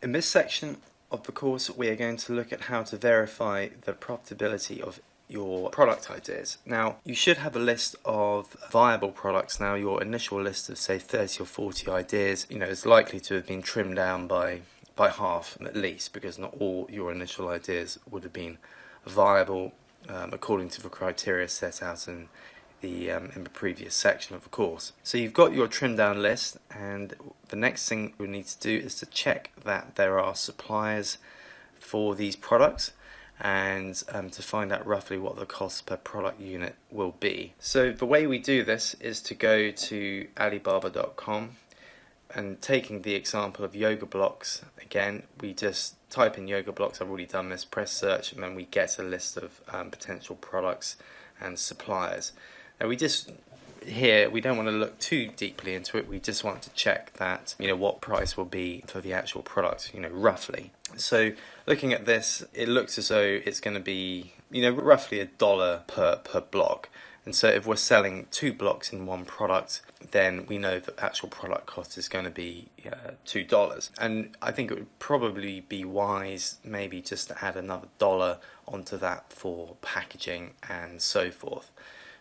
In this section of the course, we are going to look at how to verify the profitability of your product ideas. Now, you should have a list of viable products. Now, your initial list of say 30 or 40 ideas, is likely to have been trimmed down by half at least, because not all your initial ideas would have been viable according to the criteria set out in the previous section of the course. So you've got your trimmed down list, and the next thing we need to do is to check that there are suppliers for these products, and to find out roughly what the cost per product unit will be. So the way we do this is to go to Alibaba.com, and taking the example of yoga blocks again, we just type in yoga blocks. I've already done this, press search, and then we get a list of potential products and suppliers. Now we don't want to look too deeply into it. We just want to check that what price will be for the actual product, roughly. So looking at this, it looks as though it's going to be roughly $1 per block. And so if we're selling 2 blocks in one product, then we know that the actual product cost is going to be $2. And I think it would probably be wise maybe just to add another $1 onto that for packaging and so forth.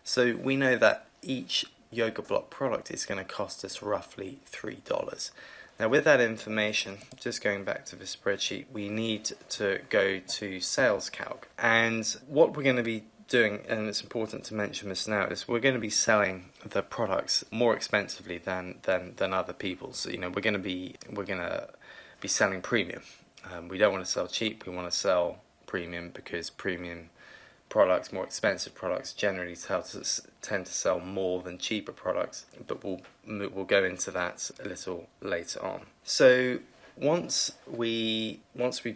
So we know that each yoga block product is going to cost us roughly $3. Now with that information, just going back to the spreadsheet, we need to go to sales calc. And what we're going to be doing, and it's important to mention this now, is we're going to be selling the products more expensively than other people. So we're going to be selling premium. We don't want to sell cheap. We want to sell premium, because premium products, more expensive products, generally tend to sell more than cheaper products. But we'll go into that a little later on. So once we've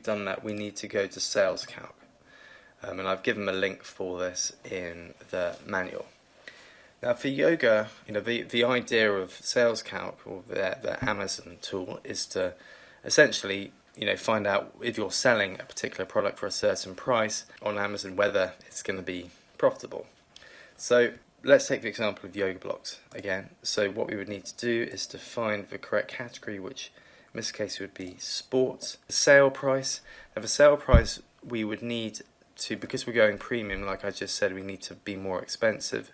done that, we need to go to sales calc. And I've given a link for this in the manual. Now for yoga, the idea of sales calc, or the Amazon tool, is to essentially find out if you're selling a particular product for a certain price on Amazon, whether it's going to be profitable. So let's take the example of yoga blocks again. So what we would need to do is to find the correct category, which in this case would be sports. The sale price. Now the sale price we would need to, because we're going premium, like I just said, we need to be more expensive.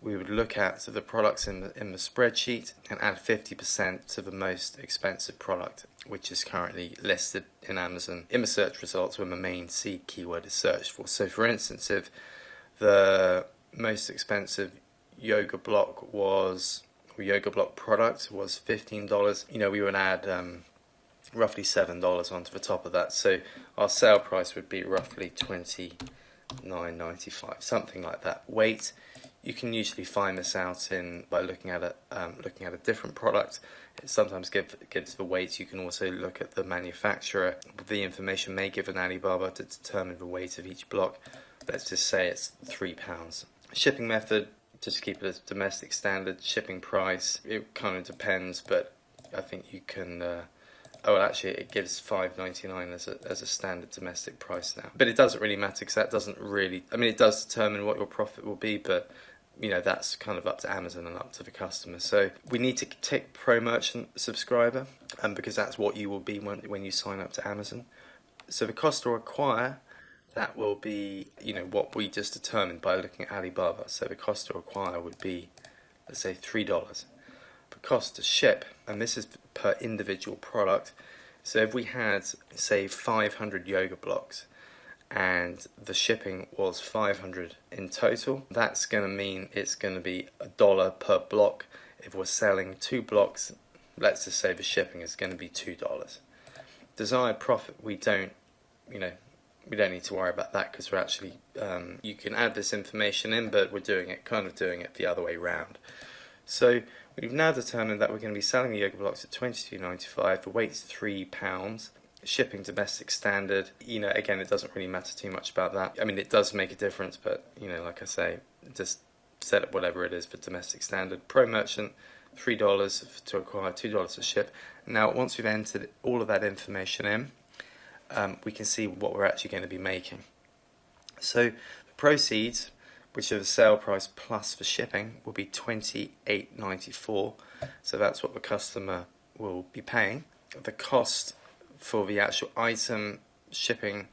We would look at the products in the spreadsheet and add 50% to the most expensive product, which is currently listed in Amazon in the search results when the main seed keyword is searched for. So for instance, if the most expensive yoga block product was $15, we would add roughly $7 onto the top of that. So our sale price would be roughly $29.95, something like that. Weight, you can usually find this out by looking at a different product. It sometimes gives the weight. You can also look at the manufacturer. The information may give an Alibaba to determine the weight of each block. Let's just say it's £3. Shipping method, just keep it as domestic standard. Shipping price, it kind of depends, but I think you can. It gives $5.99 as a standard domestic price now. But it doesn't really matter, because that doesn't really. It does determine what your profit will be, but that's kind of up to Amazon and up to the customer. So we need to tick Pro Merchant subscriber, because that's what you will be when you sign up to Amazon. So the cost to acquire, that will be what we just determined by looking at Alibaba. So the cost to acquire would be, let's say, $3. The cost to ship, and this is per individual product. So if we had, say, 500 yoga blocks, and the shipping was 500 in total, that's going to mean it's going to be $1 per block. If we're selling 2 blocks, let's just say the shipping is going to be $2. Desired profit, we don't need to worry about that, because we're actually you can add this information in, but we're doing it the other way round. So we've now determined that we're going to be selling the yoga blocks at $22.95. The weight's £3. Shipping domestic standard. Again, it doesn't really matter too much about that. It does make a difference, but like I say, just set up whatever it is for domestic standard. Pro Merchant, $3 to acquire, $2 to ship. Now, once we've entered all of that information in, we can see what we're actually going to be making. So the proceeds, which are the sale price plus the shipping, will be $28.94. So that's what the customer will be paying. The cost for the actual item shipping,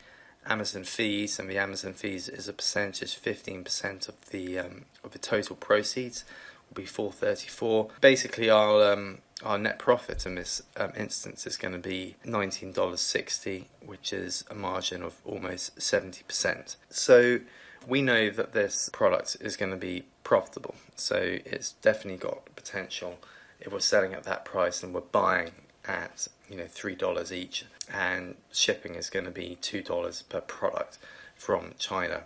Amazon fees, and the Amazon fees is a percentage, 15% of the total proceeds will be $4.34. Basically, our net profit in this instance is going to be $19.60, which is a margin of almost 70%. So we know that this product is going to be profitable. So it's definitely got potential if we're selling at that price and we're buying at $3 each, and shipping is going to be $2 per product from China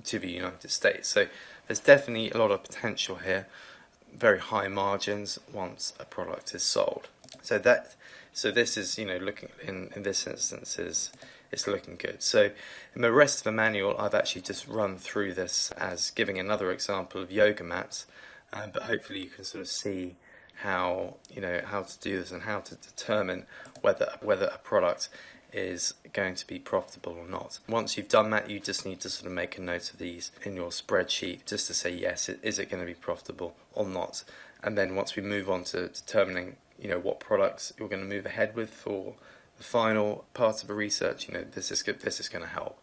to the United States. So there's definitely a lot of potential here. Very high margins once a product is sold. So this is looking in this instance is looking good. So in the rest of the manual, I've actually just run through this as giving another example of yoga mats, but hopefully you can sort of see how to do this and how to determine whether a product is going to be profitable or not. Once you've done that, you just need to sort of make a note of these in your spreadsheet just to say yes, is it going to be profitable or not. And then once we move on to determining what products you're going to move ahead with for the final part of the research, this is good. This is going to help.